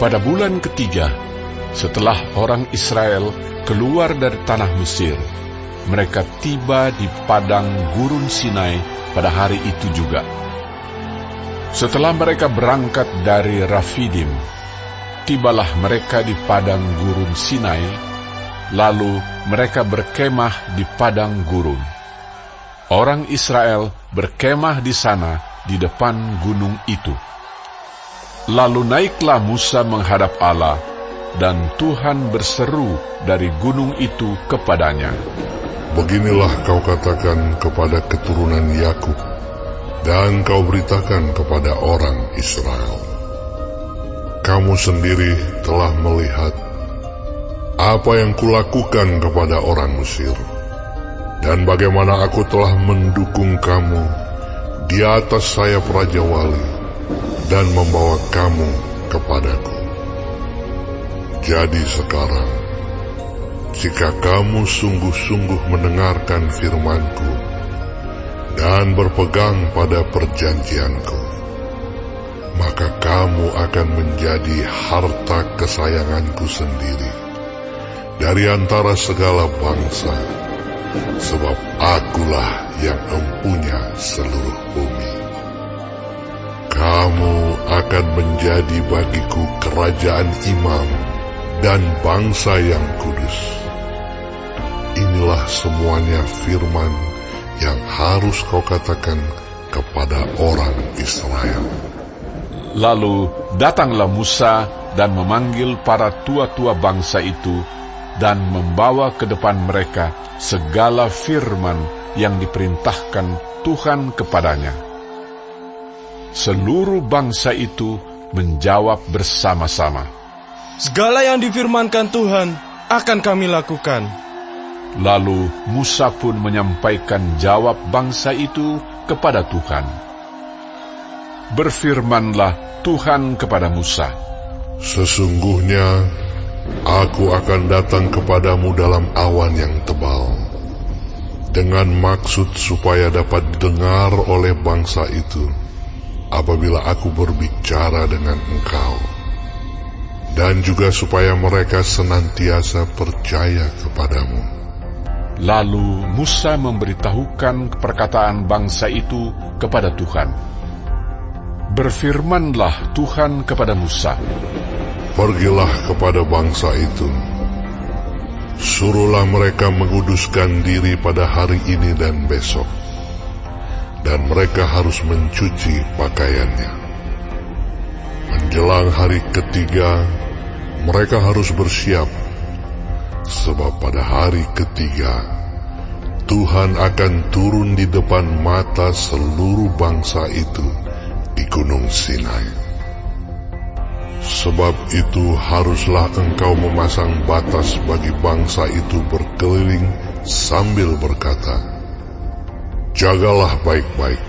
Pada bulan ketiga, setelah orang Israel keluar dari tanah Mesir, mereka tiba di padang gurun Sinai pada hari itu juga. Setelah mereka berangkat dari Rafidim, tibalah mereka di padang gurun Sinai, lalu mereka berkemah di padang gurun. Orang Israel berkemah di sana di depan gunung itu. Lalu naiklah Musa menghadap Allah, dan Tuhan berseru dari gunung itu kepadanya. Beginilah kau katakan kepada keturunan Yakub, dan kau beritakan kepada orang Israel. Kamu sendiri telah melihat apa yang kulakukan kepada orang Mesir, dan bagaimana aku telah mendukung kamu di atas sayap Raja Wali, dan membawa kamu kepadaku. Jadi sekarang, jika kamu sungguh-sungguh mendengarkan firman-Ku dan berpegang pada perjanjian-Ku, maka kamu akan menjadi harta kesayangan-Ku sendiri dari antara segala bangsa, sebab Akulah yang empunya seluruh bumi. Kamu akan menjadi bagiku kerajaan imam dan bangsa yang kudus. Inilah semuanya firman yang harus kau katakan kepada orang Israel. Lalu datanglah Musa dan memanggil para tua-tua bangsa itu, dan membawa ke depan mereka segala firman yang diperintahkan Tuhan kepadanya. Seluruh bangsa itu menjawab bersama-sama, "Segala yang difirmankan Tuhan akan kami lakukan." Lalu Musa pun menyampaikan jawab bangsa itu kepada Tuhan. Berfirmanlah Tuhan kepada Musa, "Sesungguhnya Aku akan datang kepadamu dalam awan yang tebal, dengan maksud supaya dapat didengar oleh bangsa itu apabila aku berbicara dengan engkau, dan juga supaya mereka senantiasa percaya kepadamu." Lalu Musa memberitahukan perkataan bangsa itu kepada Tuhan. Berfirmanlah Tuhan kepada Musa, "Pergilah kepada bangsa itu, suruhlah mereka menguduskan diri pada hari ini dan besok, dan mereka harus mencuci pakaiannya. Menjelang hari ketiga, mereka harus bersiap, sebab pada hari ketiga, Tuhan akan turun di depan mata seluruh bangsa itu di Gunung Sinai. Sebab itu haruslah engkau memasang batas bagi bangsa itu berkeliling sambil berkata, 'Jagalah baik-baik.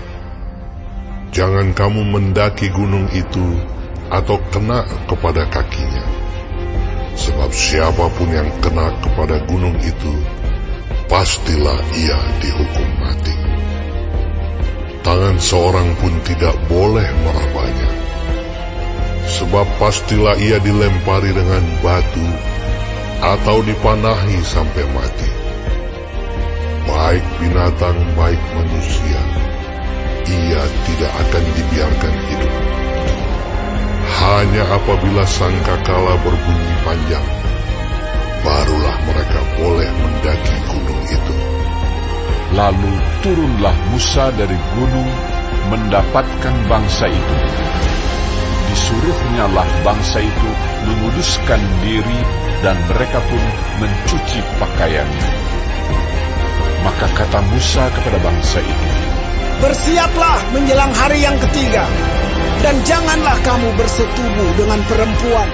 Jangan kamu mendaki gunung itu atau kena kepada kakinya. Sebab siapapun yang kena kepada gunung itu, pastilah ia dihukum mati. Tangan seorang pun tidak boleh merabanya. Sebab pastilah ia dilempari dengan batu atau dipanahi sampai mati. Baik binatang, baik manusia, ia tidak akan dibiarkan hidup. Hanya apabila sangkakala berbunyi panjang, barulah mereka boleh mendaki gunung itu." Lalu turunlah Musa dari gunung mendapatkan bangsa itu. Disuruhnyalah bangsa itu menguduskan diri, dan mereka pun mencuci pakaiannya. Maka kata Musa kepada bangsa itu, "Bersiaplah menjelang hari yang ketiga, dan janganlah kamu bersetubuh dengan perempuan."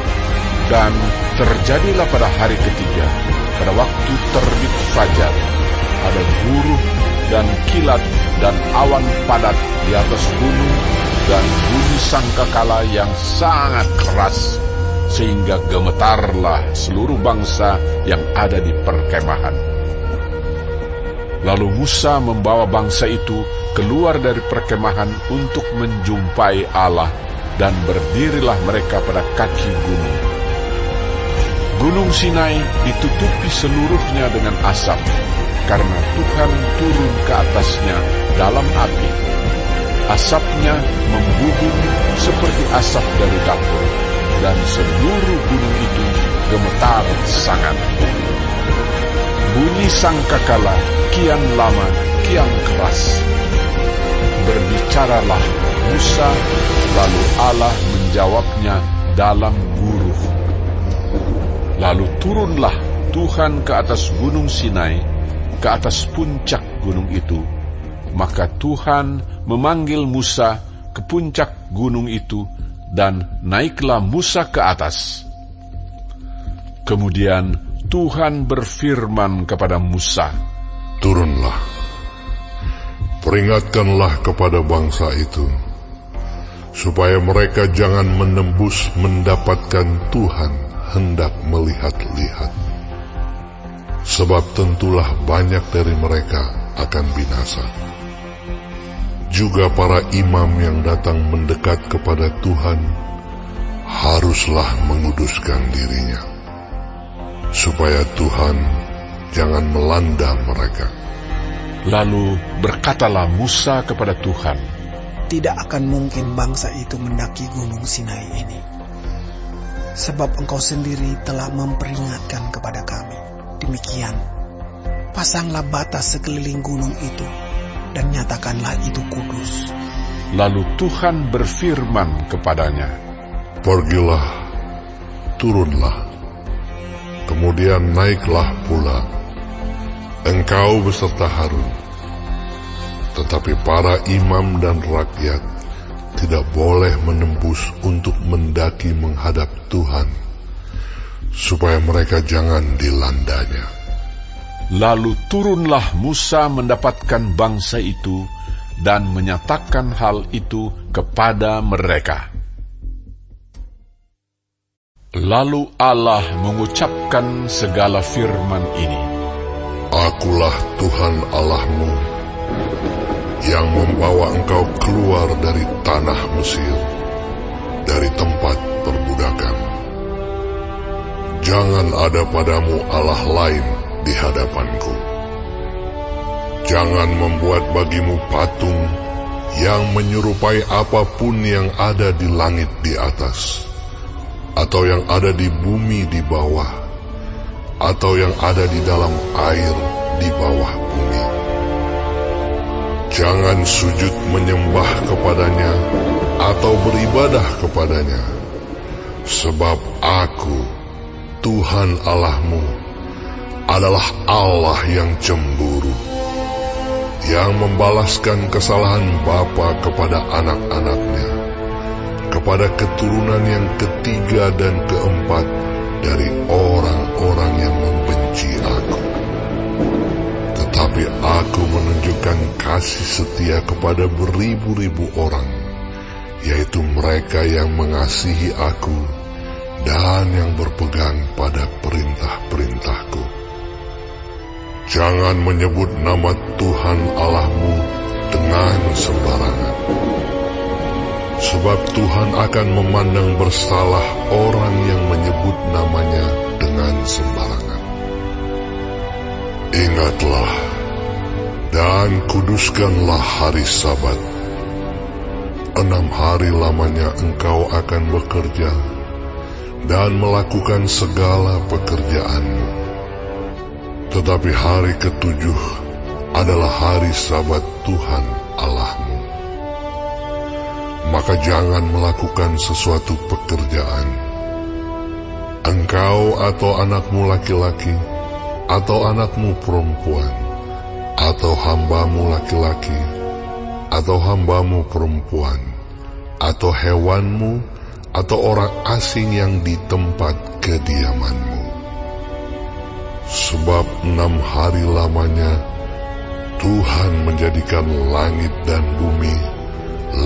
Dan terjadilah pada hari ketiga, pada waktu terbit fajar, ada guruh dan kilat dan awan padat di atas gunung, dan bunyi sangkakala yang sangat keras, sehingga gemetarlah seluruh bangsa yang ada di perkemahan. Lalu Musa membawa bangsa itu keluar dari perkemahan untuk menjumpai Allah dan berdirilah mereka pada kaki gunung. Gunung Sinai ditutupi seluruhnya dengan asap, karena Tuhan turun ke atasnya dalam api. Asapnya membubung seperti asap dari dapur, dan seluruh gunung itu gemetar sangat. Bunyi sangkakala kian lama, kian keras. Berbicaralah Musa, lalu Allah menjawabnya dalam guruh. Lalu turunlah Tuhan ke atas gunung Sinai, ke atas puncak gunung itu. Maka Tuhan memanggil Musa ke puncak gunung itu, dan naiklah Musa ke atas. Kemudian Tuhan berfirman kepada Musa, "Turunlah, peringatkanlah kepada bangsa itu, supaya mereka jangan menembus mendapatkan Tuhan hendak melihat-lihat. Sebab tentulah banyak dari mereka akan binasa. Juga para imam yang datang mendekat kepada Tuhan haruslah menguduskan dirinya, supaya Tuhan jangan melanda mereka." Lalu berkatalah Musa kepada Tuhan, Tidak akan mungkin bangsa itu mendaki gunung Sinai ini, sebab Engkau sendiri telah memperingatkan kepada kami. Demikian, pasanglah batas sekeliling gunung itu, dan nyatakanlah itu kudus. Lalu Tuhan berfirman kepadanya, "Pergilah, turunlah, kemudian naiklah pula, engkau beserta Harun. Tetapi para imam dan rakyat tidak boleh menembus untuk mendaki menghadap Tuhan, supaya mereka jangan dilandanya." Lalu turunlah Musa mendapatkan bangsa itu dan menyatakan hal itu kepada mereka. Lalu Allah mengucapkan segala firman ini, "Akulah Tuhan Allahmu, yang membawa engkau keluar dari tanah Mesir, dari tempat perbudakan. Jangan ada padamu Allah lain di hadapanku. Jangan membuat bagimu patung yang menyerupai apapun yang ada di langit di atas, atau yang ada di bumi di bawah, atau yang ada di dalam air di bawah bumi. Jangan sujud menyembah kepadanya atau beribadah kepadanya, sebab Aku, Tuhan Allahmu, adalah Allah yang cemburu, yang membalaskan kesalahan bapa kepada anak-anaknya, kepada keturunan yang ketiga dan keempat dari orang-orang yang membenci Aku. Tetapi Aku menunjukkan kasih setia kepada beribu-ribu orang, yaitu mereka yang mengasihi Aku dan yang berpegang pada perintah-perintahku. Jangan menyebut nama Tuhan Allahmu dengan sembarangan, sebab Tuhan akan memandang bersalah orang yang menyebut namanya dengan sembarangan. Ingatlah dan kuduskanlah hari Sabat. 6 hari lamanya engkau akan bekerja dan melakukan segala pekerjaanmu. Tetapi hari ke-7 adalah hari Sabat Tuhan Allahmu. Maka jangan melakukan sesuatu pekerjaan, engkau atau anakmu laki-laki, atau anakmu perempuan, atau hambamu laki-laki, atau hambamu perempuan, atau hewanmu, atau orang asing yang di tempat kediamanmu. Sebab 6 hari lamanya Tuhan menjadikan langit dan bumi,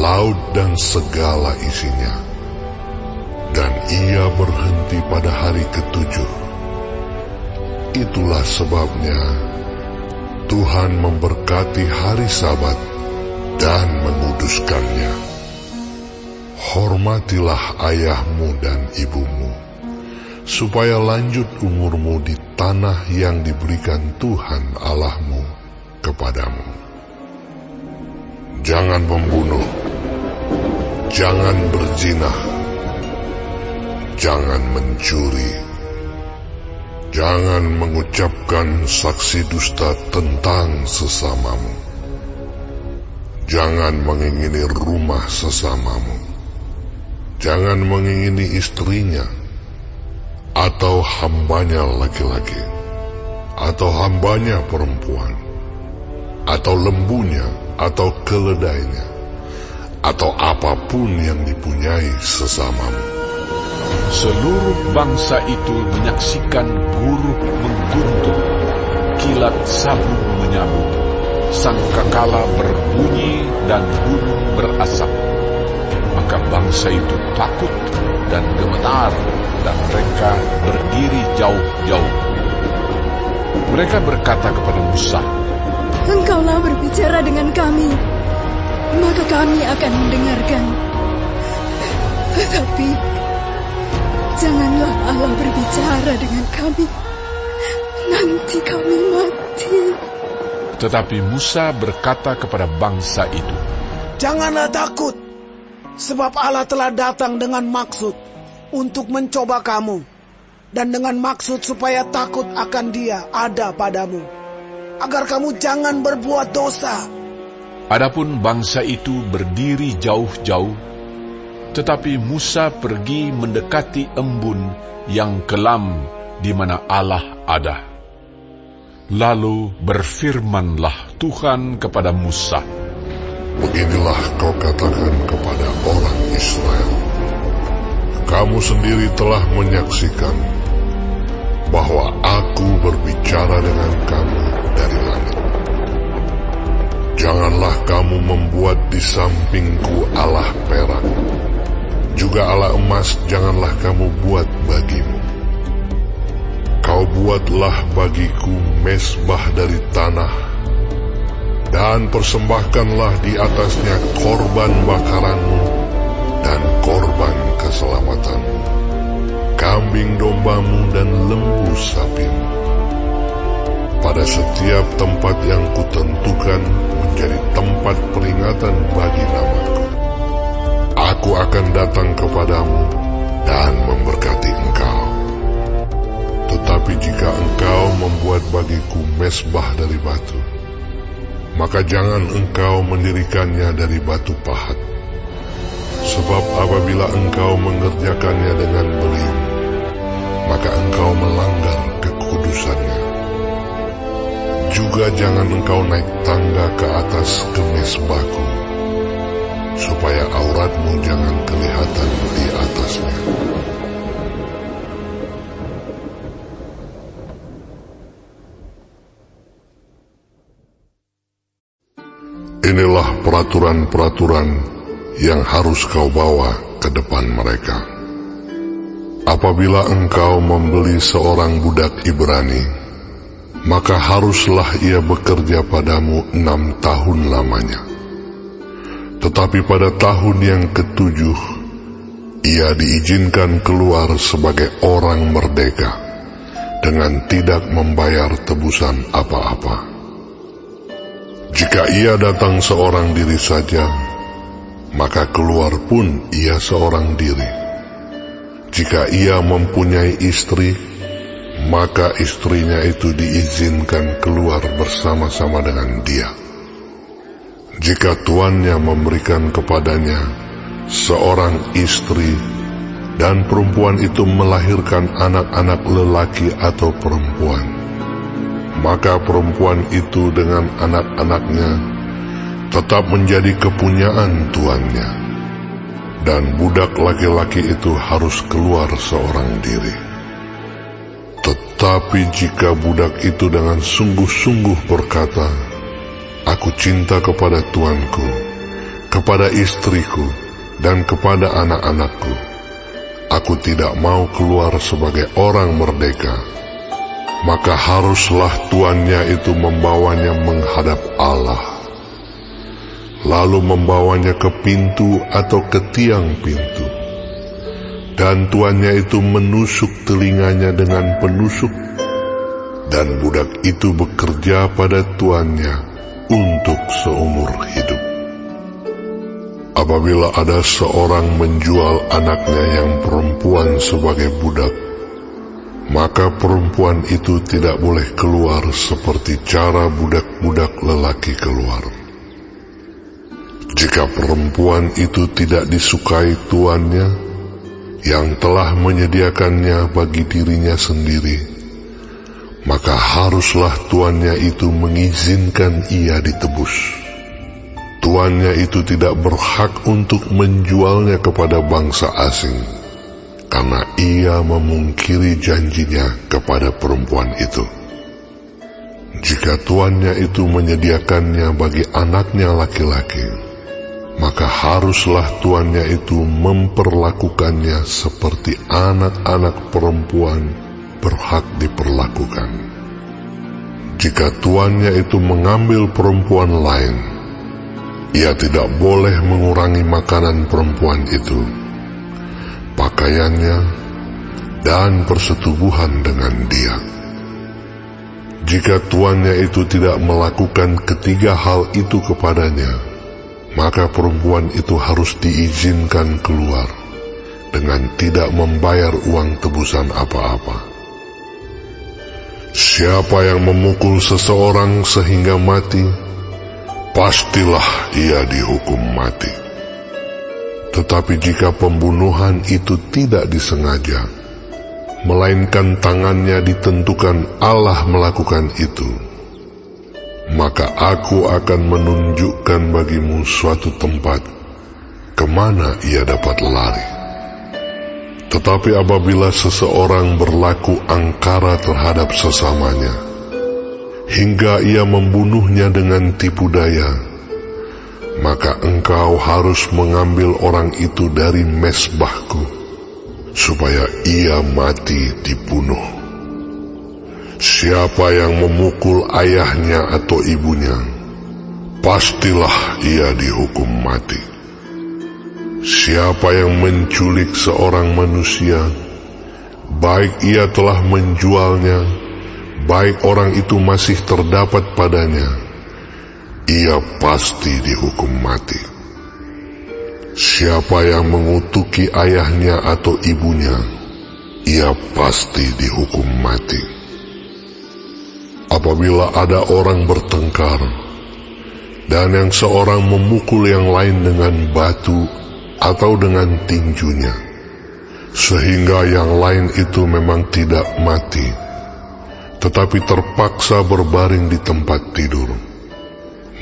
laut dan segala isinya, dan Ia berhenti pada hari ke-7. Itulah sebabnya Tuhan memberkati hari Sabat dan menguduskannya. hormatilah ayahmu dan ibumu, supaya lanjut umurmu di tanah yang diberikan Tuhan Allahmu kepadamu. Jangan membunuh, jangan berzina, jangan mencuri, jangan mengucapkan saksi dusta tentang sesamamu, jangan mengingini rumah sesamamu, jangan mengingini istrinya, atau hambanya laki-laki, atau hambanya perempuan, atau lembunya, atau keledainya, atau apapun yang dipunyai sesamamu. Seluruh bangsa itu menyaksikan guru mengguntung, kilat sabung menyambut, sangkakala berbunyi dan gunung berasap. Maka bangsa itu takut dan gemetar, dan mereka berdiri jauh-jauh. Mereka berkata kepada Musa, Engkaulah berbicara dengan kami, maka kami akan mendengarkan. Tetapi janganlah Allah berbicara dengan kami, nanti kami mati. Tetapi Musa berkata kepada bangsa itu, Janganlah takut, sebab Allah telah datang dengan maksud untuk mencoba kamu, dan dengan maksud supaya takut akan Dia ada padamu, agar kamu jangan berbuat dosa. Adapun bangsa itu berdiri jauh-jauh, tetapi Musa pergi mendekati embun yang kelam di mana Allah ada. Lalu berfirmanlah Tuhan kepada Musa, Beginilah kau katakan kepada orang Israel, kamu sendiri telah menyaksikan bahwa aku berbicara dengan kamu dari langit. Janganlah kamu membuat di sampingku Allah perak, juga Allah emas janganlah kamu buat bagimu. Kau buatlah bagiku mezbah dari tanah, dan persembahkanlah di atasnya korban bakaranmu dan korban keselamatanmu, kambing dombamu dan lembu sapimu. Pada setiap tempat yang kutentukan menjadi tempat peringatan bagi namaku, aku akan datang kepadamu dan memberkati engkau. Tetapi jika engkau membuat bagiku mezbah dari batu, maka jangan engkau mendirikannya dari batu pahat. Sebab apabila engkau mengerjakannya dengan berium, maka engkau melanggar kekudusannya. Juga jangan engkau naik tangga ke atas ke mezbahku, supaya auratmu jangan kelihatan di atasnya. Inilah peraturan-peraturan yang harus kau bawa ke depan mereka. Apabila engkau membeli seorang budak Ibrani, maka haruslah ia bekerja padamu 6 tahun lamanya. Tetapi pada tahun yang ke-7, ia diizinkan keluar sebagai orang merdeka, dengan tidak membayar tebusan apa-apa. Jika ia datang seorang diri saja, maka keluar pun ia seorang diri. Jika ia mempunyai istri, maka istrinya itu diizinkan keluar bersama-sama dengan dia. Jika tuannya memberikan kepadanya seorang istri, dan perempuan itu melahirkan anak-anak lelaki atau perempuan, maka perempuan itu dengan anak-anaknya tetap menjadi kepunyaan tuannya, dan budak laki-laki itu harus keluar seorang diri. Tetapi jika budak itu dengan sungguh-sungguh berkata, Aku cinta kepada tuanku, kepada istriku, dan kepada anak-anakku, aku tidak mau keluar sebagai orang merdeka, maka haruslah tuannya itu membawanya menghadap Allah. lalu membawanya ke pintu atau ke tiang pintu. Dan tuannya itu menusuk telinganya dengan penusuk, dan budak itu bekerja pada tuannya untuk seumur hidup. Apabila ada seorang menjual anaknya yang perempuan sebagai budak, maka perempuan itu tidak boleh keluar seperti cara budak-budak lelaki keluar. Jika perempuan itu tidak disukai tuannya, yang telah menyediakannya bagi dirinya sendiri, maka haruslah tuannya itu mengizinkan ia ditebus. Tuannya itu tidak berhak untuk menjualnya kepada bangsa asing, karena ia memungkiri janjinya kepada perempuan itu. Jika tuannya itu menyediakannya bagi anaknya laki-laki, maka haruslah tuannya itu memperlakukannya seperti anak-anak perempuan berhak diperlakukan. Jika tuannya itu mengambil perempuan lain, ia tidak boleh mengurangi makanan perempuan itu, pakaiannya, dan persetubuhan dengan dia. Jika tuannya itu tidak melakukan ketiga hal itu kepadanya, maka perempuan itu harus diizinkan keluar dengan tidak membayar uang tebusan apa-apa. Siapa yang memukul seseorang sehingga mati, pastilah ia dihukum mati. Tetapi jika pembunuhan itu tidak disengaja, melainkan tangannya ditentukan Allah melakukan itu, maka aku akan menunjukkan bagimu suatu tempat kemana ia dapat lari. Tetapi apabila seseorang berlaku angkara terhadap sesamanya, hingga ia membunuhnya dengan tipu daya, maka engkau harus mengambil orang itu dari mezbahku, supaya ia mati dibunuh. Siapa yang memukul ayahnya atau ibunya, pastilah ia dihukum mati. Siapa yang menculik seorang manusia, baik ia telah menjualnya, baik orang itu masih terdapat padanya, ia pasti dihukum mati. Siapa yang mengutuki ayahnya atau ibunya, ia pasti dihukum mati. Apabila ada orang bertengkar, dan yang seorang memukul yang lain dengan batu atau dengan tinjunya, sehingga yang lain itu memang tidak mati, tetapi terpaksa berbaring di tempat tidur,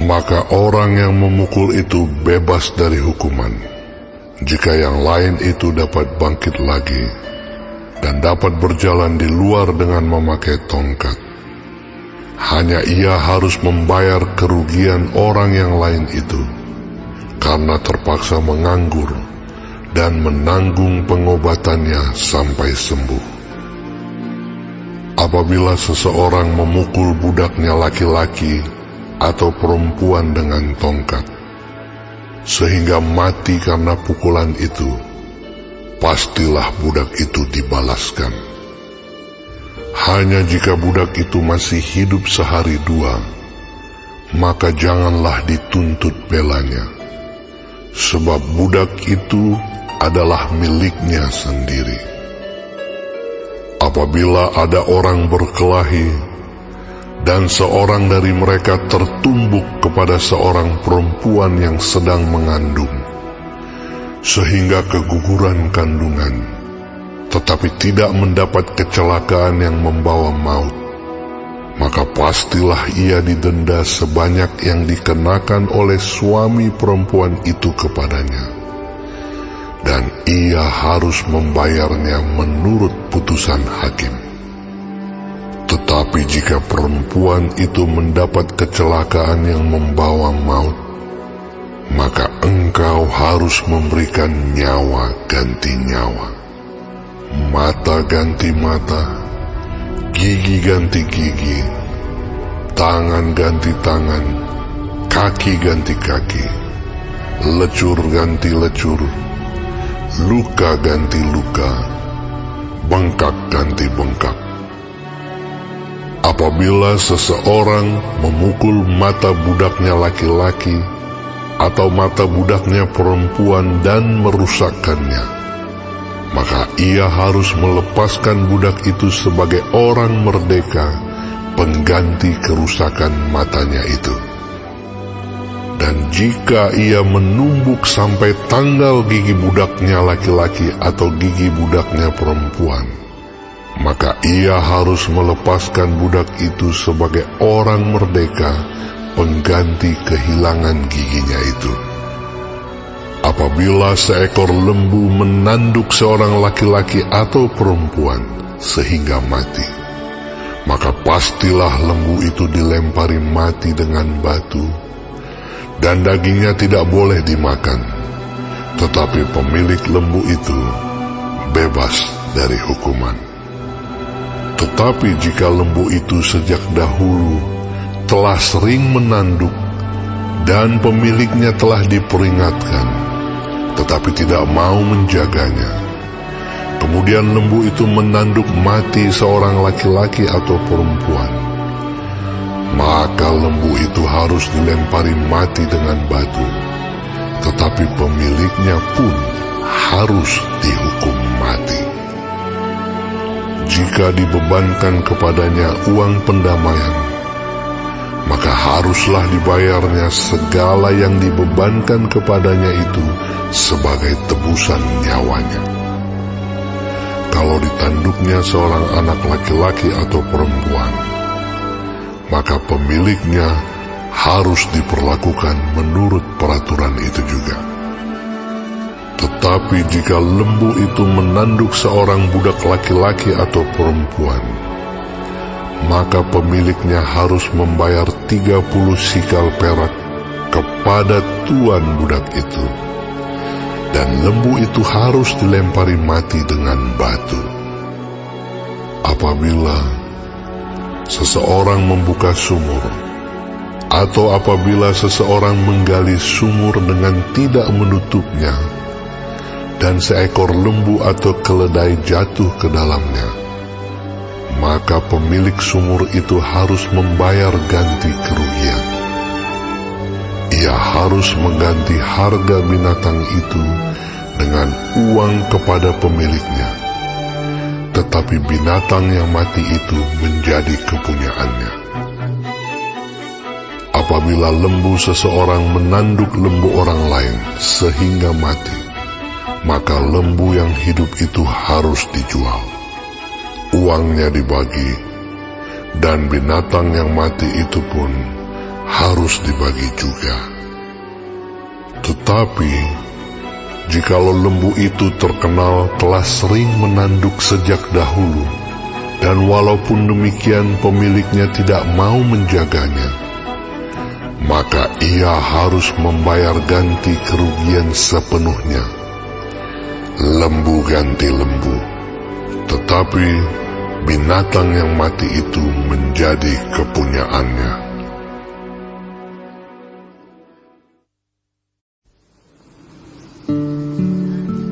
maka orang yang memukul itu bebas dari hukuman, jika yang lain itu dapat bangkit lagi, dan dapat berjalan di luar dengan memakai tongkat. Hanya ia harus membayar kerugian orang yang lain itu, karena terpaksa menganggur, dan menanggung pengobatannya sampai sembuh. Apabila seseorang memukul budaknya laki-laki atau perempuan dengan tongkat, sehingga mati karena pukulan itu, pastilah budak itu dibalaskan. Hanya jika budak itu masih hidup sehari dua, maka janganlah dituntut belanya, sebab budak itu adalah miliknya sendiri. Apabila ada orang berkelahi, dan seorang dari mereka tertumbuk kepada seorang perempuan yang sedang mengandung, sehingga keguguran kandungan, tetapi tidak mendapat kecelakaan yang membawa maut, maka pastilah ia didenda sebanyak yang dikenakan oleh suami perempuan itu kepadanya, dan ia harus membayarnya menurut putusan hakim. Tetapi jika perempuan itu mendapat kecelakaan yang membawa maut, maka engkau harus memberikan nyawa ganti nyawa, mata ganti mata, gigi ganti gigi, tangan ganti tangan, kaki ganti kaki, lecur ganti lecur, luka ganti luka, bengkak ganti bengkak. Apabila seseorang memukul mata budaknya laki-laki atau mata budaknya perempuan dan merusakkannya, maka ia harus melepaskan budak itu sebagai orang merdeka, pengganti kerusakan matanya itu. Dan jika ia menumbuk sampai tanggal gigi budaknya laki-laki atau gigi budaknya perempuan, maka ia harus melepaskan budak itu sebagai orang merdeka, pengganti kehilangan giginya itu. Apabila seekor lembu menanduk seorang laki-laki atau perempuan sehingga mati, maka pastilah lembu itu dilempari mati dengan batu, dan dagingnya tidak boleh dimakan, tetapi pemilik lembu itu bebas dari hukuman. Tetapi jika lembu itu sejak dahulu telah sering menanduk dan pemiliknya telah diperingatkan, tetapi tidak mau menjaganya, kemudian lembu itu menanduk mati seorang laki-laki atau perempuan, maka lembu itu harus dilempari mati dengan batu, tetapi pemiliknya pun harus dihukum mati. Jika dibebankan kepadanya uang pendamaian, maka haruslah dibayarnya segala yang dibebankan kepadanya itu sebagai tebusan nyawanya. Kalau ditanduknya seorang anak laki-laki atau perempuan, maka pemiliknya harus diperlakukan menurut peraturan itu juga. Tetapi jika lembu itu menanduk seorang budak laki-laki atau perempuan, maka pemiliknya harus membayar 30 sikal perak kepada tuan budak itu, dan lembu itu harus dilempari mati dengan batu. Apabila seseorang membuka sumur, atau apabila seseorang menggali sumur dengan tidak menutupnya, dan seekor lembu atau keledai jatuh ke dalamnya, maka pemilik sumur itu harus membayar ganti kerugian. Ia harus mengganti harga binatang itu dengan uang kepada pemiliknya, tetapi binatang yang mati itu menjadi kepunyaannya. Apabila lembu seseorang menanduk lembu orang lain sehingga mati, maka lembu yang hidup itu harus dijual, uangnya dibagi, dan binatang yang mati itu pun harus dibagi juga. Tetapi jikalau lembu itu terkenal telah sering menanduk sejak dahulu, dan walaupun demikian pemiliknya tidak mau menjaganya, maka ia harus membayar ganti kerugian sepenuhnya, lembu ganti lembu, tetapi binatang yang mati itu menjadi kepunyaannya.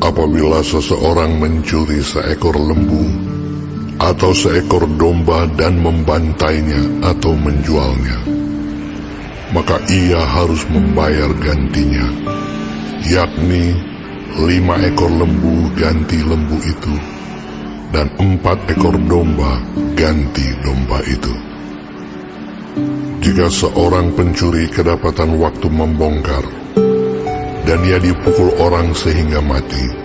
Apabila seseorang mencuri seekor lembu atau seekor domba dan membantainya atau menjualnya, maka ia harus membayar gantinya, yakni 5 ekor lembu ganti lembu itu, dan 4 ekor domba ganti domba itu. Jika seorang pencuri kedapatan waktu membongkar, dan ia dipukul orang sehingga mati,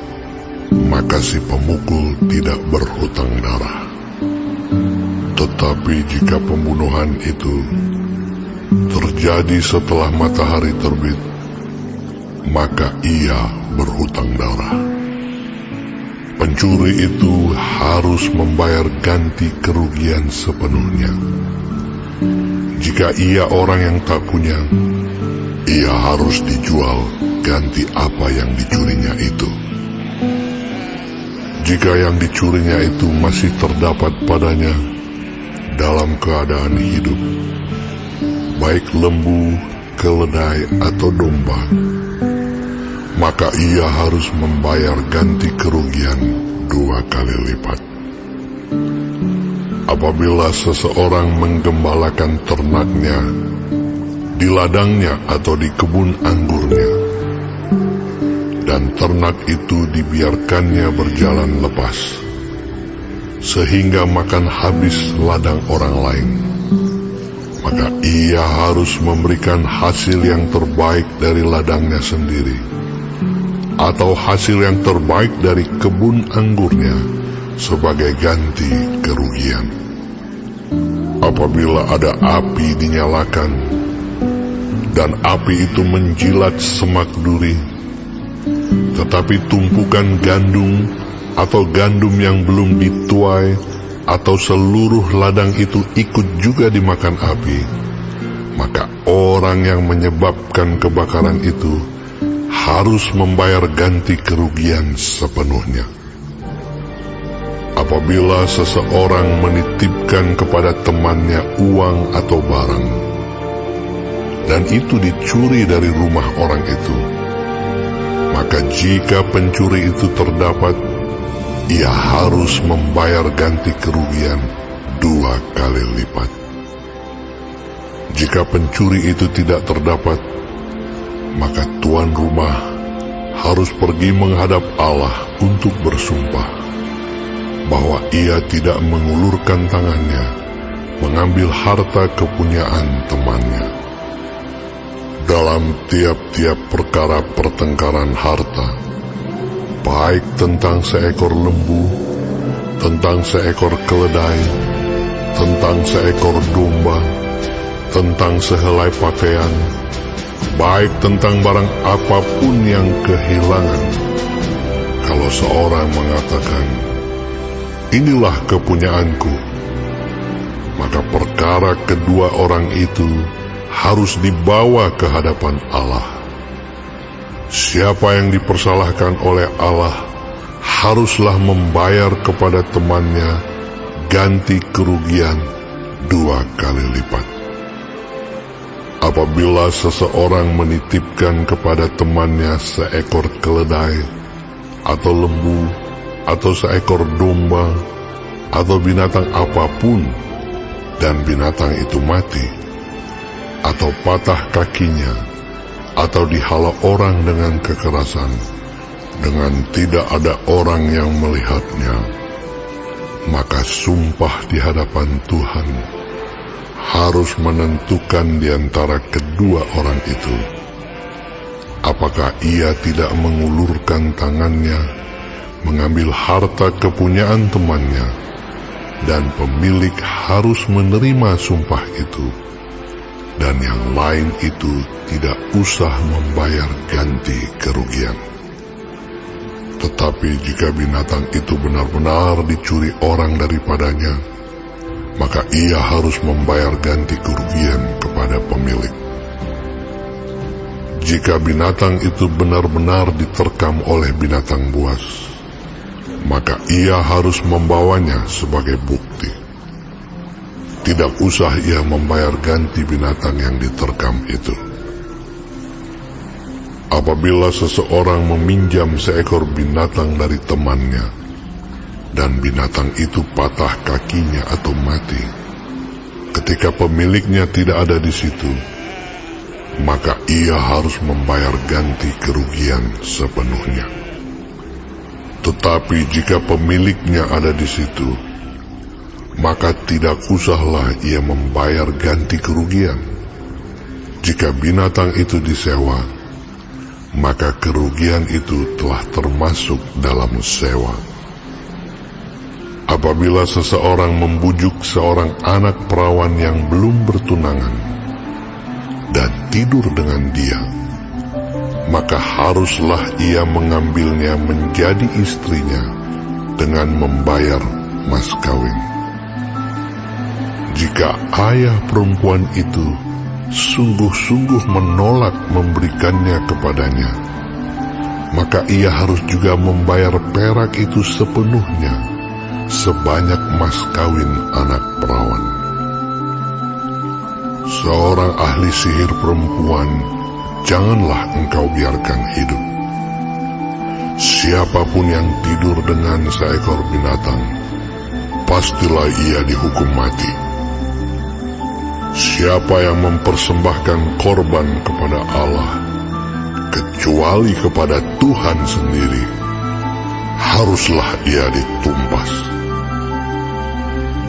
maka si pemukul tidak berhutang darah. Tetapi jika pembunuhan itu terjadi setelah matahari terbit, maka ia berhutang darah. Pencuri itu harus membayar ganti kerugian sepenuhnya. Jika ia orang yang tak punya, ia harus dijual ganti apa yang dicurinya itu. Jika yang dicurinya itu masih terdapat padanya dalam keadaan hidup, baik lembu, keledai, atau domba, maka ia harus membayar ganti kerugian 2 kali lipat. Apabila seseorang menggembalakan ternaknya di ladangnya atau di kebun anggurnya, dan ternak itu dibiarkannya berjalan lepas, sehingga makan habis ladang orang lain, maka ia harus memberikan hasil yang terbaik dari ladangnya sendiri, atau hasil yang terbaik dari kebun anggurnya sebagai ganti kerugian. Apabila ada api dinyalakan, dan api itu menjilat semak duri, tetapi tumpukan gandum atau gandum yang belum dituai atau seluruh ladang itu ikut juga dimakan api, maka orang yang menyebabkan kebakaran itu harus membayar ganti kerugian sepenuhnya. Apabila seseorang menitipkan kepada temannya uang atau barang, dan itu dicuri dari rumah orang itu, maka jika pencuri itu terdapat, ia harus membayar ganti kerugian 2 kali lipat. Jika pencuri itu tidak terdapat, maka tuan rumah harus pergi menghadap Allah untuk bersumpah bahwa ia tidak mengulurkan tangannya mengambil harta kepunyaan temannya. Dalam tiap-tiap perkara pertengkaran harta, baik tentang seekor lembu, tentang seekor keledai, tentang seekor domba, tentang sehelai pakaian, baik tentang barang apapun yang kehilangan, kalau seorang mengatakan, "Inilah kepunyaanku," maka perkara kedua orang itu harus dibawa ke hadapan Allah. Siapa yang dipersalahkan oleh Allah haruslah membayar kepada temannya ganti kerugian 2 kali lipat. Apabila seseorang menitipkan kepada temannya seekor keledai, atau lembu, atau seekor domba, atau binatang apapun, dan binatang itu mati, atau patah kakinya, atau dihala orang dengan kekerasan, dengan tidak ada orang yang melihatnya, maka sumpah di hadapan Tuhan harus menentukan di antara kedua orang itu, apakah ia tidak mengulurkan tangannya mengambil harta kepunyaan temannya, dan pemilik harus menerima sumpah itu, dan yang lain itu tidak usah membayar ganti kerugian. Tetapi jika binatang itu benar-benar dicuri orang daripadanya, maka ia harus membayar ganti kerugian kepada pemilik. Jika binatang itu benar-benar diterkam oleh binatang buas, maka ia harus membawanya sebagai bukti. Tidak usah ia membayar ganti binatang yang diterkam itu. Apabila seseorang meminjam seekor binatang dari temannya, dan binatang itu patah kakinya atau mati, ketika pemiliknya tidak ada di situ, maka ia harus membayar ganti kerugian sepenuhnya. Tetapi jika pemiliknya ada di situ, maka tidak usahlah ia membayar ganti kerugian. Jika binatang itu disewa, maka kerugian itu telah termasuk dalam sewa. Apabila seseorang membujuk seorang anak perawan yang belum bertunangan dan tidur dengan dia, maka haruslah ia mengambilnya menjadi istrinya dengan membayar mas kawin. Jika ayah perempuan itu sungguh-sungguh menolak memberikannya kepadanya, maka ia harus juga membayar perak itu sepenuhnya, sebanyak mas kawin anak perawan. Seorang ahli sihir perempuan janganlah engkau biarkan hidup. Siapapun yang tidur dengan seekor binatang, pastilah ia dihukum mati. Siapa yang mempersembahkan korban kepada Allah, kecuali kepada Tuhan sendiri, haruslah ia ditumpas.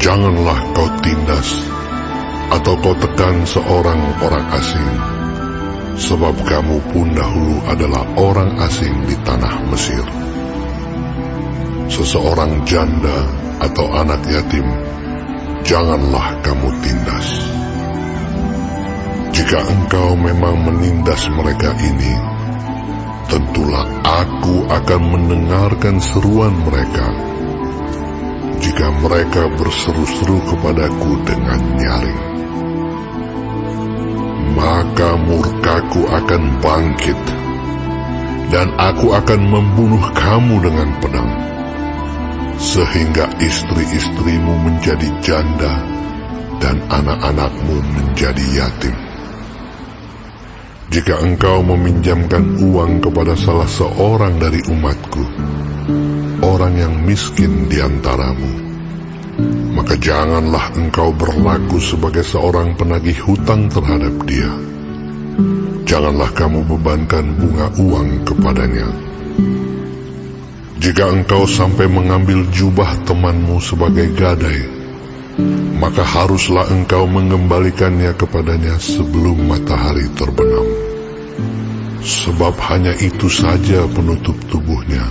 Janganlah kau tindas atau kau tekan seorang orang asing, sebab kamu pun dahulu adalah orang asing di tanah Mesir. Seseorang janda atau anak yatim, janganlah kamu tindas. Jika engkau memang menindas mereka ini, tentulah aku akan mendengarkan seruan mereka. Jika mereka berseru-seru kepadaku dengan nyaring, maka murkaku akan bangkit, dan aku akan membunuh kamu dengan pedang, sehingga istri-istrimu menjadi janda, dan anak-anakmu menjadi yatim. Jika engkau meminjamkan uang kepada salah seorang dari umatku, orang yang miskin di antaramu, maka janganlah engkau berlaku sebagai seorang penagih hutang terhadap dia. Janganlah kamu bebankan bunga uang kepadanya. Jika engkau sampai mengambil jubah temanmu sebagai gadai, maka haruslah engkau mengembalikannya kepadanya sebelum matahari terbenam. Sebab hanya itu saja penutup tubuhnya,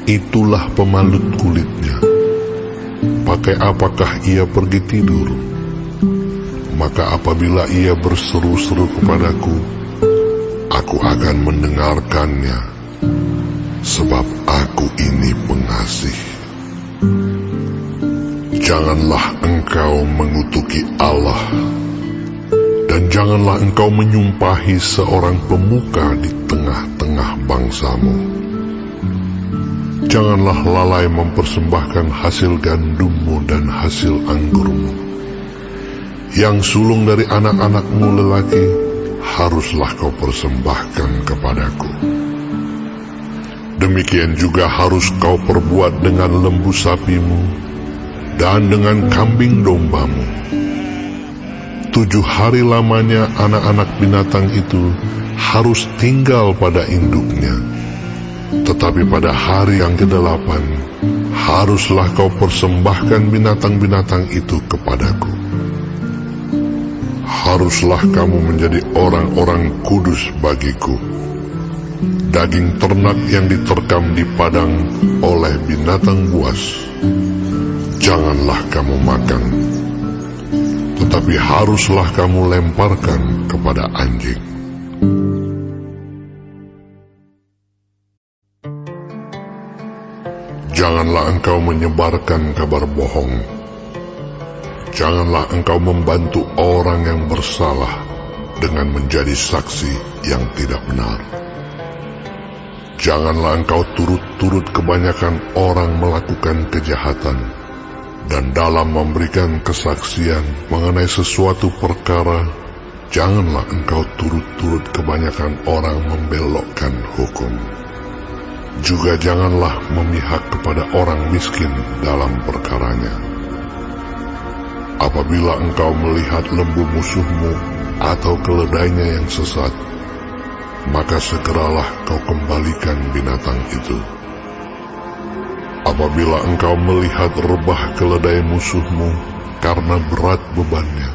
itulah pemalut kulitnya. Pakai apakah ia pergi tidur? Maka apabila ia berseru-seru kepadaku, aku akan mendengarkannya, sebab aku ini pengasih. Janganlah engkau mengutuki Allah, dan janganlah engkau menyumpahi seorang pemuka di tengah-tengah bangsamu. Janganlah lalai mempersembahkan hasil gandummu dan hasil anggurmu. Yang sulung dari anak-anakmu lelaki haruslah kau persembahkan kepadaku. Demikian juga harus kau perbuat dengan lembu sapimu dan dengan kambing dombamu. 7 hari lamanya anak-anak binatang itu harus tinggal pada induknya. Tetapi pada hari yang ke-8, haruslah kau persembahkan binatang-binatang itu kepadaku. Haruslah kamu menjadi orang-orang kudus bagiku. Daging ternak yang diterkam di padang oleh binatang buas, janganlah kamu makan, tetapi haruslah kamu lemparkan kepada anjing. Janganlah engkau menyebarkan kabar bohong. Janganlah engkau membantu orang yang bersalah dengan menjadi saksi yang tidak benar. Janganlah engkau turut-turut kebanyakan orang melakukan kejahatan, dan dalam memberikan kesaksian mengenai sesuatu perkara, janganlah engkau turut-turut kebanyakan orang membelokkan hukum. Juga janganlah memihak kepada orang miskin dalam perkaranya. Apabila engkau melihat lembu musuhmu atau keledainya yang sesat, maka segeralah kau kembalikan binatang itu. Apabila engkau melihat rebah keledai musuhmu karena berat bebannya,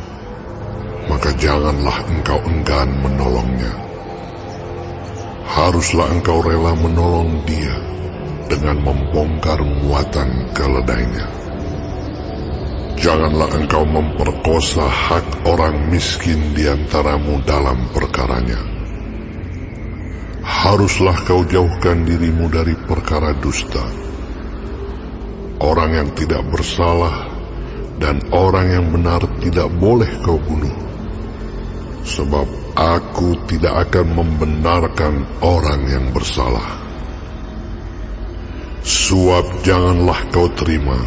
maka janganlah engkau enggan menolongnya. Haruslah engkau rela menolong dia dengan membongkar muatan keledainya. Janganlah engkau memperkosa hak orang miskin di antaramu dalam perkaranya. Haruslah kau jauhkan dirimu dari perkara dusta. Orang yang tidak bersalah dan orang yang benar tidak boleh kau bunuh, sebab aku tidak akan membenarkan orang yang bersalah. Suap janganlah kau terima,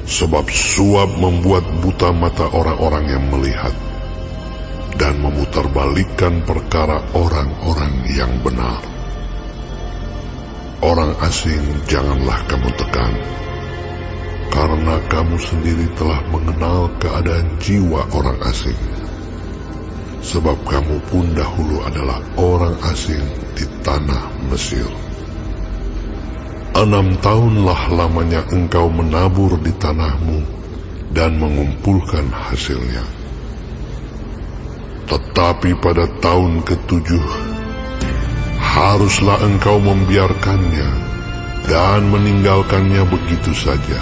sebab suap membuat buta mata orang-orang yang melihat dan memutarbalikkan perkara orang-orang yang benar. orang asing janganlah kamu tekan, karena kamu sendiri telah mengenal keadaan jiwa orang asing. Sebab kamu pun dahulu adalah orang asing di tanah Mesir. 6 tahunlah lamanya engkau menabur di tanahmu dan mengumpulkan hasilnya. Tetapi pada tahun ke-7 haruslah engkau membiarkannya dan meninggalkannya begitu saja,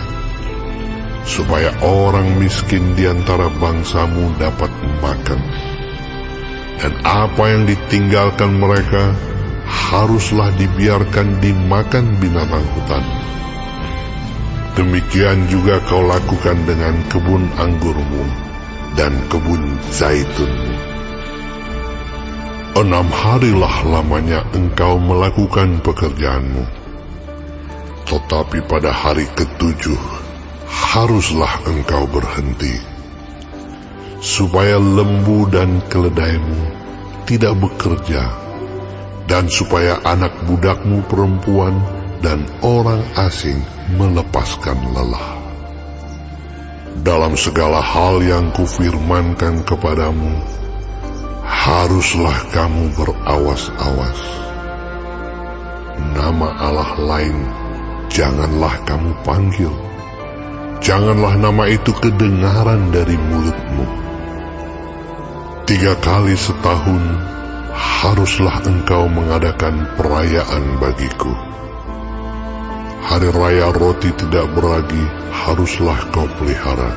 supaya orang miskin di antara bangsamu dapat makan. Dan apa yang ditinggalkan mereka haruslah dibiarkan dimakan binatang hutan. Demikian juga kau lakukan dengan kebun anggurmu dan kebun zaitunmu. 6 harilah lamanya engkau melakukan pekerjaanmu. Tetapi pada hari ke-7 haruslah engkau berhenti, supaya lembu dan keledaimu tidak bekerja, dan supaya anak budakmu perempuan dan orang asing melepaskan lelah. Dalam segala hal yang kufirmankan kepadamu, haruslah kamu berawas-awas. Nama Allah lain janganlah kamu panggil, janganlah nama itu kedengaran dari mulutmu. 3 kali setahun haruslah engkau mengadakan perayaan bagiku. Hari raya roti tidak beragi haruslah kau pelihara.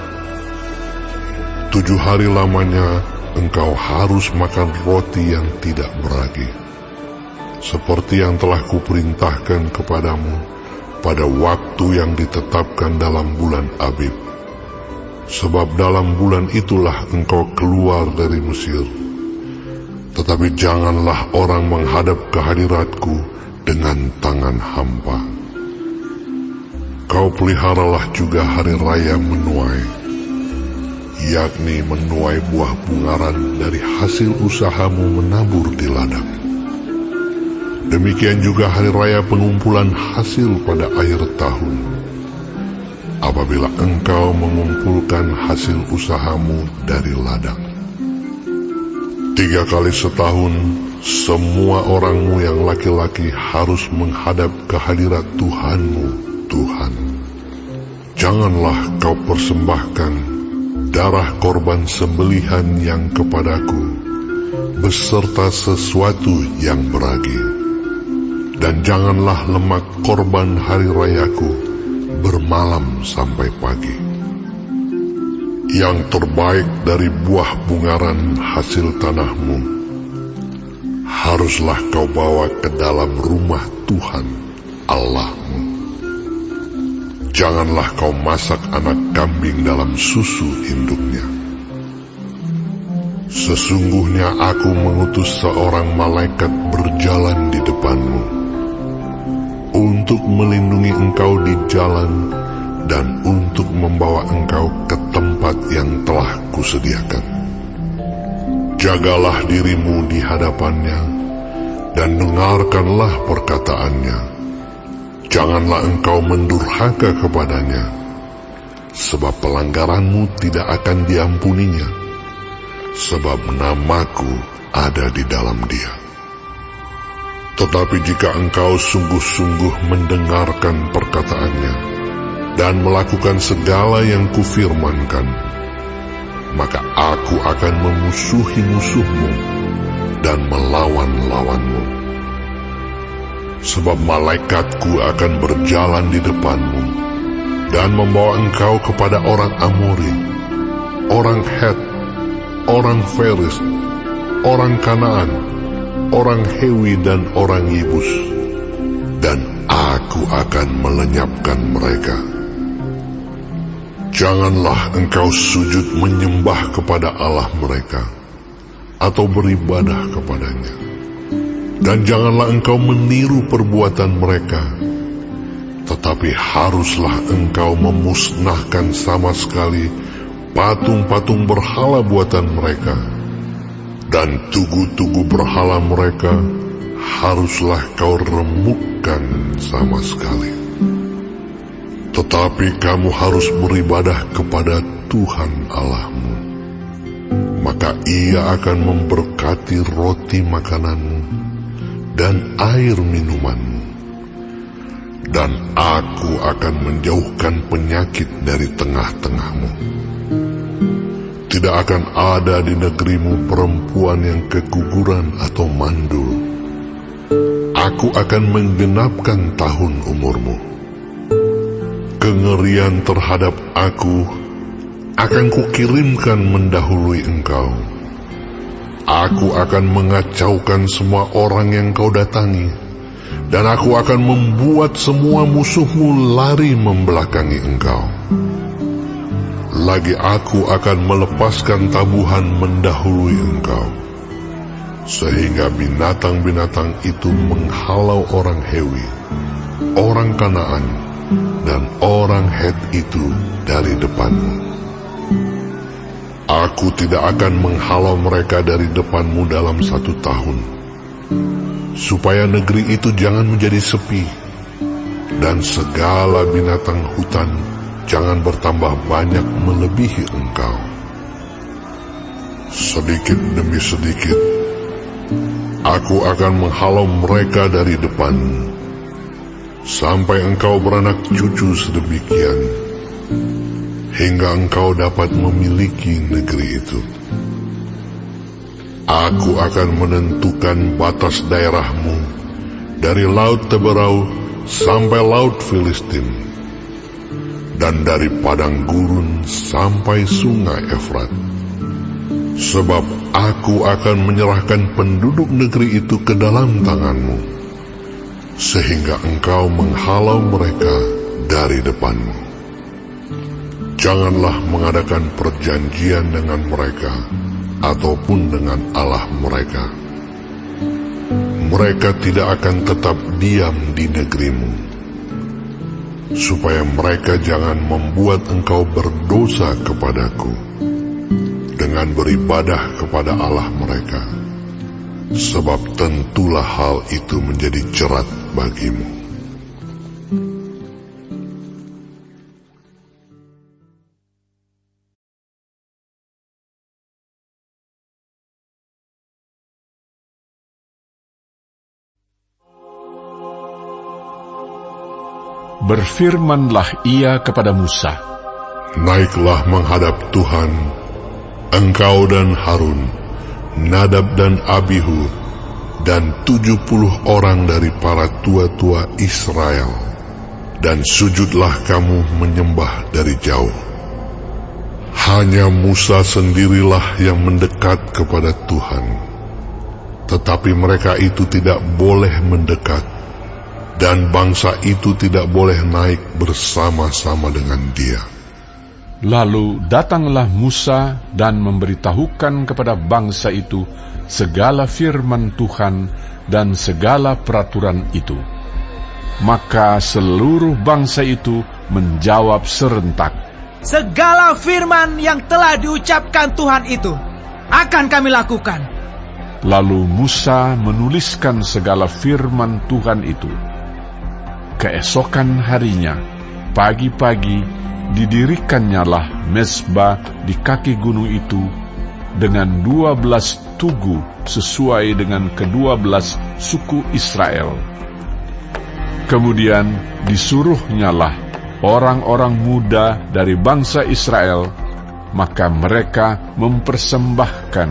7 hari lamanya engkau harus makan roti yang tidak beragi, seperti yang telah kuperintahkan kepadamu pada waktu yang ditetapkan dalam bulan Abib. Sebab dalam bulan itulah engkau keluar dari Mesir. Tetapi janganlah orang menghadap ke hadiratku dengan tangan hampa. Kau peliharalah juga hari raya menuai, yakni menuai buah bungaran dari hasil usahamu menabur di ladang. Demikian juga hari raya pengumpulan hasil pada akhir tahun, apabila engkau mengumpulkan hasil usahamu dari ladang. 3 kali setahun semua orangmu yang laki-laki harus menghadap ke hadirat Tuhanmu, Tuhan. Janganlah kau persembahkan darah korban sembelihan yang kepadaku beserta sesuatu yang beragi, dan janganlah lemak korban hari rayaku bermalam sampai pagi. Yang terbaik dari buah bungaran hasil tanahmu haruslah kau bawa ke dalam rumah Tuhan Allahmu. Janganlah kau masak anak kambing dalam susu induknya. Sesungguhnya aku mengutus seorang malaikat berjalan di depanmu untuk melindungi engkau di jalan dan untuk membawa engkau ke tempat yang telah kusediakan. Jagalah dirimu di hadapannya dan dengarkanlah perkataannya. Janganlah engkau mendurhaka kepadanya, sebab pelanggaranmu tidak akan diampuninya, sebab namaku ada di dalam dia. Tetapi jika engkau sungguh-sungguh mendengarkan perkataannya dan melakukan segala yang kufirmankan, maka aku akan memusuhi musuhmu dan melawan lawanmu. Sebab malaikatku akan berjalan di depanmu dan membawa engkau kepada orang Amori, orang Het, orang Feris, orang Kanaan, orang Hewi dan orang Yebus, dan aku akan melenyapkan mereka. Janganlah engkau sujud menyembah kepada Allah mereka, atau beribadah kepadanya. Dan janganlah engkau meniru perbuatan mereka, tetapi haruslah engkau memusnahkan sama sekali patung-patung berhala buatan mereka, dan tugu-tugu berhala mereka haruslah kau remukkan sama sekali. Tetapi kamu harus beribadah kepada Tuhan Allahmu. Maka Ia akan memberkati roti makananmu dan air minumanmu. Dan Aku akan menjauhkan penyakit dari tengah-tengahmu. Tidak akan ada di negerimu perempuan yang keguguran atau mandul. Aku akan menggenapkan tahun umurmu. Kengerian terhadap Aku akan kukirimkan mendahului engkau. Aku akan mengacaukan semua orang yang kau datangi, dan Aku akan membuat semua musuhmu lari membelakangi engkau. Lagi Aku akan melepaskan tabuhan mendahului engkau, sehingga binatang-binatang itu menghalau orang Hewi, orang Kanaan, dan orang Het itu dari depanmu. Aku tidak akan menghalau mereka dari depanmu dalam 1 tahun, supaya negeri itu jangan menjadi sepi, dan segala binatang hutan jangan bertambah banyak melebihi engkau. Sedikit demi sedikit, Aku akan menghalau mereka dari depanmu, sampai engkau beranak cucu sedemikian, hingga engkau dapat memiliki negeri itu. Aku akan menentukan batas daerahmu dari Laut Teberau sampai Laut Filistin, dan dari padang gurun sampai sungai Efrat. Sebab Aku akan menyerahkan penduduk negeri itu ke dalam tanganmu, sehingga engkau menghalau mereka dari depanmu. Janganlah mengadakan perjanjian dengan mereka ataupun dengan Allah mereka. Mereka tidak akan tetap diam di negerimu, supaya mereka jangan membuat engkau berdosa kepadaku dengan beribadah kepada Allah mereka, sebab tentulah hal itu menjadi jerat bagimu. Berfirmanlah Ia kepada Musa, Naiklah menghadap Tuhan, engkau dan Harun, Nadab dan Abihu, dan 70 orang dari para tua-tua Israel, dan sujudlah kamu menyembah dari jauh. Hanya Musa sendirilah yang mendekat kepada Tuhan, tetapi mereka itu tidak boleh mendekat, dan bangsa itu tidak boleh naik bersama-sama dengan dia. Lalu datanglah Musa dan memberitahukan kepada bangsa itu segala firman Tuhan dan segala peraturan itu. Maka seluruh bangsa itu menjawab serentak, Segala firman yang telah diucapkan Tuhan itu akan kami lakukan. Lalu Musa menuliskan segala firman Tuhan itu. Keesokan harinya, pagi-pagi, didirikannyalah mezbah di kaki gunung itu dengan 12 tugu sesuai dengan ke-12 suku Israel. Kemudian disuruhnyalah orang-orang muda dari bangsa Israel, maka mereka mempersembahkan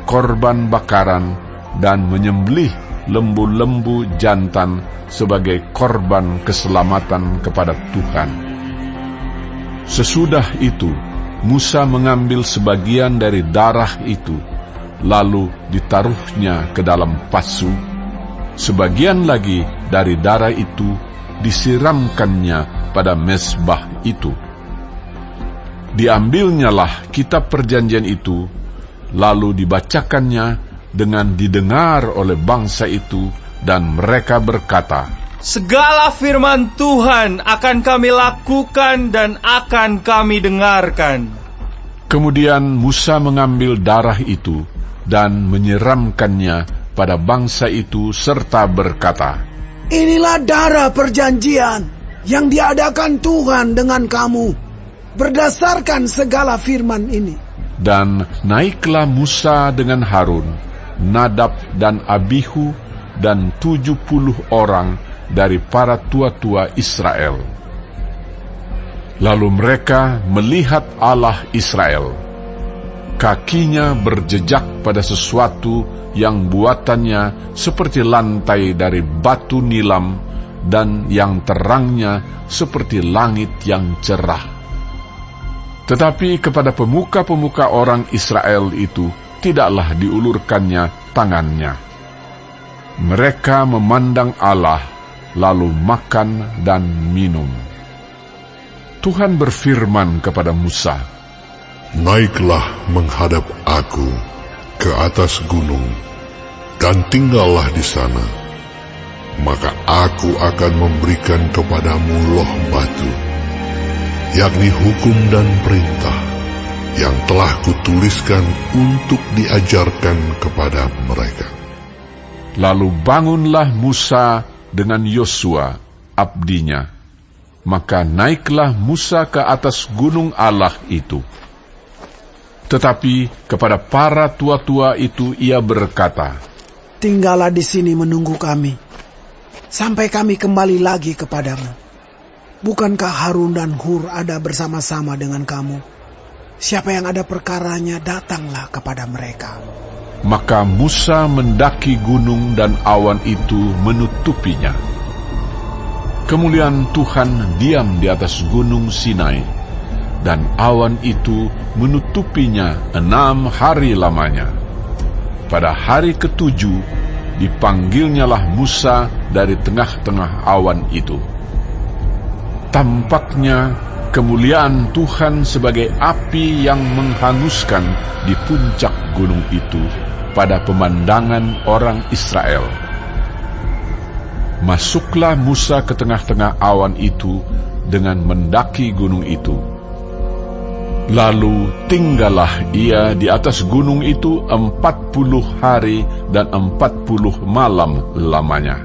korban bakaran dan menyembelih lembu-lembu jantan sebagai korban keselamatan kepada Tuhan. Sesudah itu, Musa mengambil sebagian dari darah itu, lalu ditaruhnya ke dalam pasu. Sebagian lagi dari darah itu disiramkannya pada mezbah itu. Diambilnyalah kitab perjanjian itu, lalu dibacakannya dengan didengar oleh bangsa itu, dan mereka berkata, Segala firman Tuhan akan kami lakukan dan akan kami dengarkan. Kemudian Musa mengambil darah itu dan menyiramkannya pada bangsa itu serta berkata, Inilah darah perjanjian yang diadakan Tuhan dengan kamu berdasarkan segala firman ini. Dan naiklah Musa dengan Harun, Nadab dan Abihu, dan 70 orang dari para tua-tua Israel. Lalu mereka melihat Allah Israel. Kakinya berjejak pada sesuatu yang buatannya seperti lantai dari batu nilam, dan yang terangnya seperti langit yang cerah. Tetapi kepada pemuka-pemuka orang Israel itu tidaklah diulurkannya tangannya. Mereka memandang Allah, lalu makan dan minum. Tuhan berfirman kepada Musa, Naiklah menghadap aku ke atas gunung, dan tinggallah di sana. Maka aku akan memberikan kepadamu loh batu, yakni hukum dan perintah yang telah kutuliskan untuk diajarkan kepada mereka. Lalu bangunlah Musa dengan Yosua, abdinya. Maka naiklah Musa ke atas gunung Allah itu. Tetapi kepada para tua-tua itu ia berkata, Tinggallah di sini menunggu kami, sampai kami kembali lagi kepadamu. Bukankah Harun dan Hur ada bersama-sama dengan kamu? Siapa yang ada perkaranya, datanglah kepada mereka. Maka Musa mendaki gunung dan awan itu menutupinya. Kemuliaan Tuhan diam di atas gunung Sinai, dan awan itu menutupinya 6 hari lamanya. Pada hari ke-7 dipanggilnyalah Musa dari tengah-tengah awan itu. Tampaknya kemuliaan Tuhan sebagai api yang menghanguskan di puncak gunung itu pada pemandangan orang Israel. Masuklah Musa ke tengah-tengah awan itu dengan mendaki gunung itu. Lalu tinggallah ia di atas gunung itu 40 hari dan 40 malam lamanya.